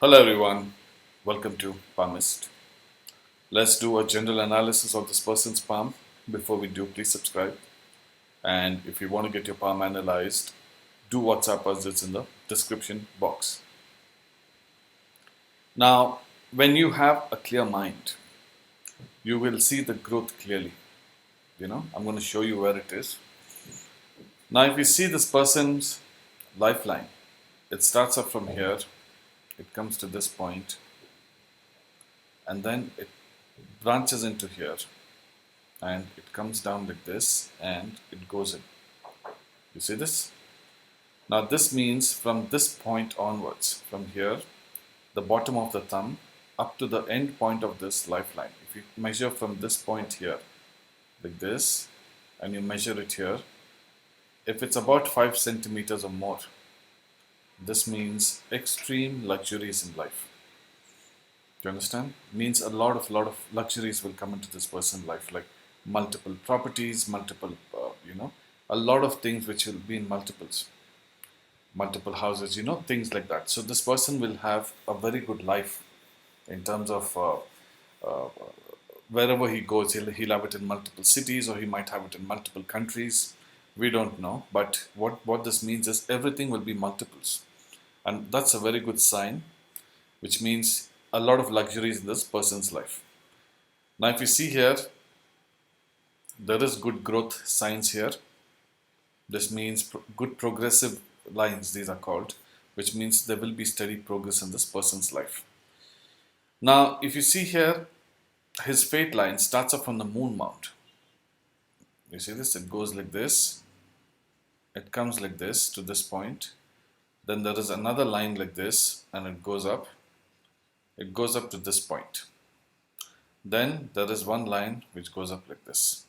Hello everyone, welcome to Palmist. Let's do a general analysis of this person's palm. Before we do, please subscribe. And if you want to get your palm analyzed, do WhatsApp us, it's in the description box. Now, when you have a clear mind, you will see the growth clearly. I'm going to show you where it is. Now, if you see this person's lifeline, it starts up from here, it comes to this point, and then it branches into here, and it comes down like this and it goes in. You see this? Now this means from this point onwards, from here, the bottom of the thumb up to the end point of this lifeline. If you measure from this point here, like this, and you measure it here, if it's about 5 centimeters or more, this means extreme luxuries in life. Do you understand? Means a lot of luxuries will come into this person's life, like multiple properties, multiple, a lot of things which will be in multiple houses, things like that. So this person will have a very good life in terms of uh, wherever he goes, he'll have it in multiple cities, or he might have it in multiple countries. We don't know, but what this means is everything will be multiples, and that's a very good sign, which means a lot of luxuries in this person's life. Now, if you see here, there is good growth signs here. This means good progressive lines, these are called, which means there will be steady progress in this person's life. Now, if you see here, his fate line starts up from the moon mount. You see this? It goes like this. It comes like this to this point. Then there is another line like this, and it goes up. It goes up to this point. Then there is one line which goes up like this,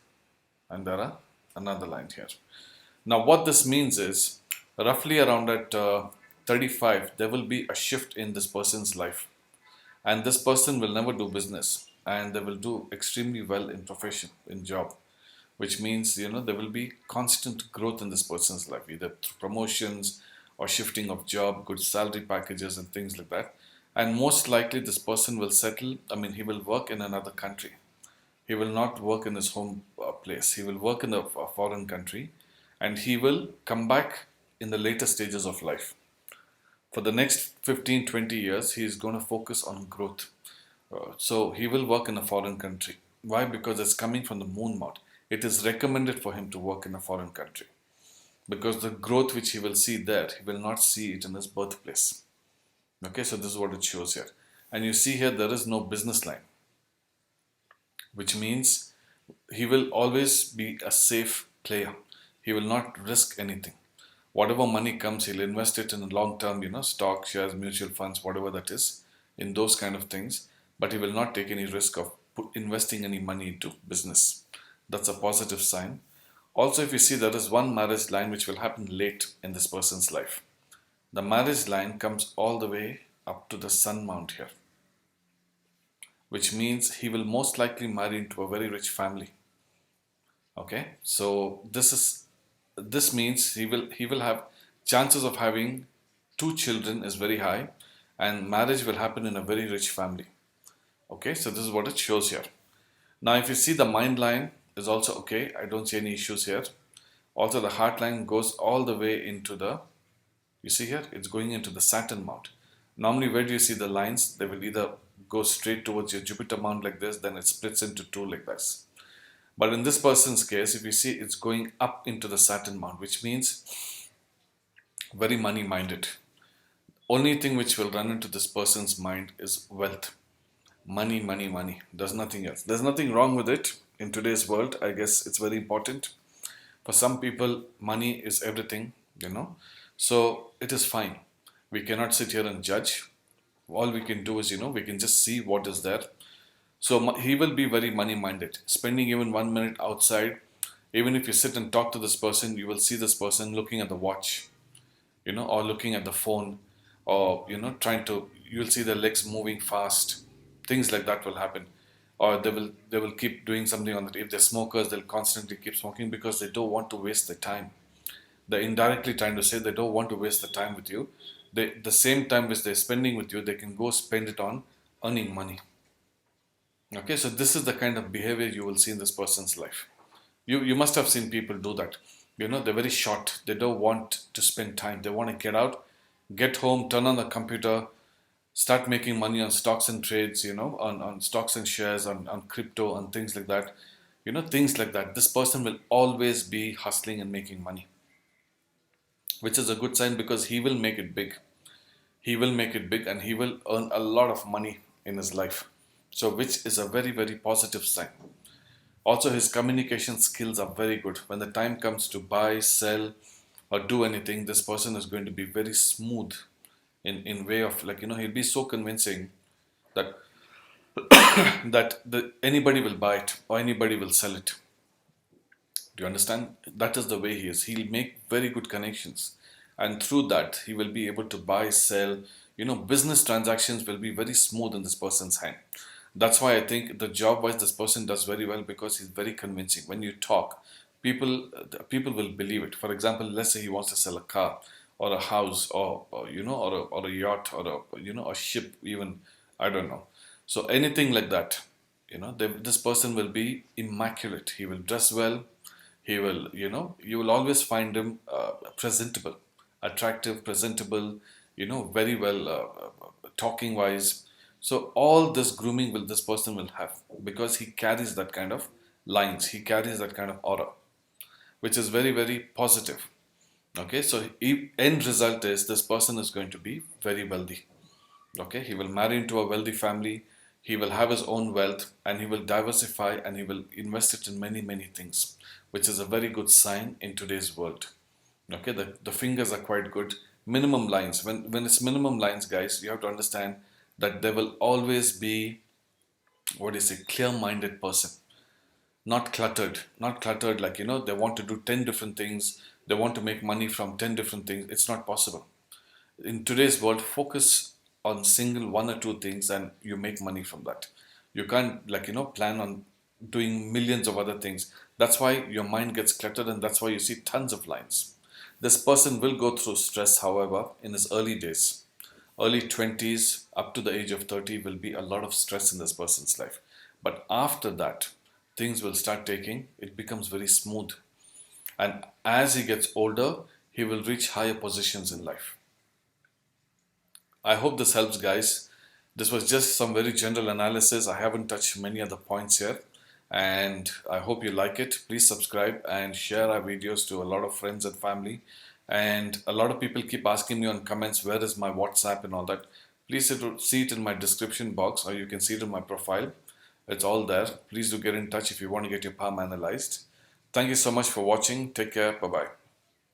and there are another line here. Now what this means is roughly around at 35 there will be a shift in this person's life, and this person will never do business, and they will do extremely well in profession, in job, which means there will be constant growth in this person's life, either through promotions or shifting of job, good salary packages and things like that. And most likely this person will settle, he will work in another country. He will not work in his home place. He will work in a foreign country, and he will come back in the later stages of life. For the next 15-20 years, he is going to focus on growth. So he will work in a foreign country. Why? Because it's coming from the moon mount. It is recommended for him to work in a foreign country, because the growth which he will see there, he will not see it in his birthplace. Okay, so this is what it shows here. And you see here, there is no business line, which means he will always be a safe player. He will not risk anything. Whatever money comes, he'll invest it in long term, stock, shares, mutual funds, whatever that is, in those kind of things. But he will not take any risk of investing any money into business. That's a positive sign. Also, if you see, there is one marriage line which will happen late in this person's life. The marriage line comes all the way up to the sun mount here, which means he will most likely marry into a very rich family. Okay, so this means he will have chances of having 2 children is very high, and marriage will happen in a very rich family. Okay, so this is what it shows here. Now, if you see, the mind line is also okay. I don't see any issues here. Also, the heart line goes all the way into the, you see here, it's going into the Saturn mount. Normally, where do you see the lines? They will either go straight towards your Jupiter mount like this, then it splits into two like this. But in this person's case, if you see, it's going up into the Saturn mount, which means very money minded. Only thing which will run into this person's mind is wealth. Money, money, money. There's nothing else. There's nothing wrong with it in today's world. I guess it's very important. For some people, money is everything. So it is fine. We cannot sit here and judge. All we can do is, we can just see what is there. So he will be very money minded. Spending even 1 minute outside, even if you sit and talk to this person, you will see this person looking at the watch, or looking at the phone, or, you'll see their legs moving fast. Things like that will happen. Or they will keep doing something on that. If they're smokers, they'll constantly keep smoking because they don't want to waste their time. They're indirectly trying to say they don't want to waste the time with you. the same time which they're spending with you, they can go spend it on earning money. Okay, so this is the kind of behavior you will see in this person's life. You must have seen people do that. They're very short. They don't want to spend time. They want to get out, get home, turn on the computer, start making money on stocks and trades, on stocks and shares, on crypto, and things like that. Things like that. This person will always be hustling and making money, which is a good sign because he will make it big. He will make it big and he will earn a lot of money in his life. So, which is a very, very positive sign. Also, his communication skills are very good. When the time comes to buy, sell, or do anything, this person is going to be very smooth in way of, he'll be so convincing that anybody will buy it or anybody will sell it. Do you understand? That is the way he is. He'll make very good connections, and through that, he will be able to buy, sell. Business transactions will be very smooth in this person's hand. That's why I think the job wise, this person does very well because he's very convincing. When you talk, people will believe it. For example, let's say he wants to sell a car or a house or a yacht or a ship even. I don't know. So anything like that, this person will be immaculate. He will dress well. He will, you will always find him presentable, attractive, presentable, very well talking wise. So all this grooming will this person will have because he carries that kind of lines. He carries that kind of aura, which is very, very positive. Okay, so end result is this person is going to be very wealthy. Okay, he will marry into a wealthy family. He will have his own wealth and he will diversify and he will invest it in many, many things, which is a very good sign in today's world. Okay, the fingers are quite good. Minimum lines. When it's minimum lines, guys, you have to understand that there will always be, what is a clear-minded person, not cluttered like, they want to do 10 different things, they want to make money from 10 different things. It's not possible. In today's world, focus on single one or two things and you make money from that. You can't plan on doing millions of other things. That's why your mind gets cluttered and that's why you see tons of lines. This person will go through stress, however, in his early days. Early 20s up to the age of 30 will be a lot of stress in this person's life. But after that, things will start taking, it becomes very smooth. And as he gets older, he will reach higher positions in life. I hope this helps, guys. This was just some very general analysis. I haven't touched many other points here. And I hope you like it. Please subscribe and share our videos to a lot of friends and family. And a lot of people keep asking me on comments, where is my WhatsApp and all that. Please see it in my description box or you can see it in my profile. It's all there. Please do get in touch if you want to get your palm analyzed. Thank you so much for watching. Take care. Bye-bye.